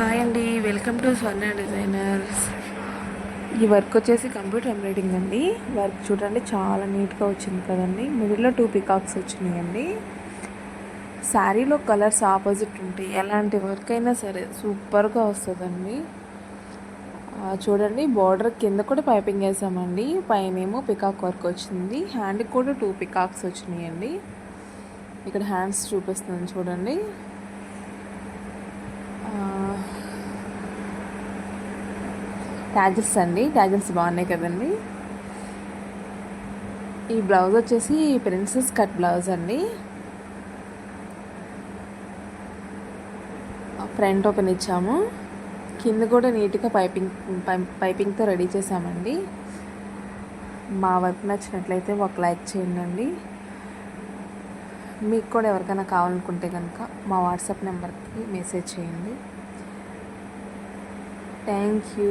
Hi అండి, welcome to Swarna designers. ఈ work వచ్చేసి కంప్యూటర్ ఎంబ్రాయిడింగ్ అండి. వర్క్ చూడండి చాలా నీట్గా వచ్చింది కదండి. మిడిల్లో 2 పికాక్స్ వచ్చినాయండి. శారీలో కలర్స్ ఆపోజిట్ ఉంటాయి, ఎలాంటి వర్క్ అయినా సరే సూపర్గా వస్తుందండి. చూడండి, బార్డర్ కింద కూడా పైపింగ్ వేసామండి, పైనేమో పికాక్ వర్క్ వచ్చింది. హ్యాండ్కి కూడా 2 పికాక్స్ వచ్చినాయండి. ఇక్కడ హ్యాండ్స్ చూపిస్తున్నాను చూడండి. ట్యాజిల్స్ అండి, ట్యాజిల్స్ బాగున్నాయి కదండి. ఈ బ్లౌజ్ వచ్చేసి ప్రిన్సెస్ కట్ బ్లౌజ్ అండి. ఫ్రంట్ ఓపెన్ ఇచ్చాము, కింద కూడా నీట్గా పైపింగ్తో రెడీ చేసామండి. మా వర్క్ నచ్చినట్లయితే ఒక లైక్ చేయండి. మీకు కూడా ఎవరికైనా కావాలనుకుంటే కనుక మా వాట్సాప్ నెంబర్కి మెసేజ్ చేయండి. Thank you.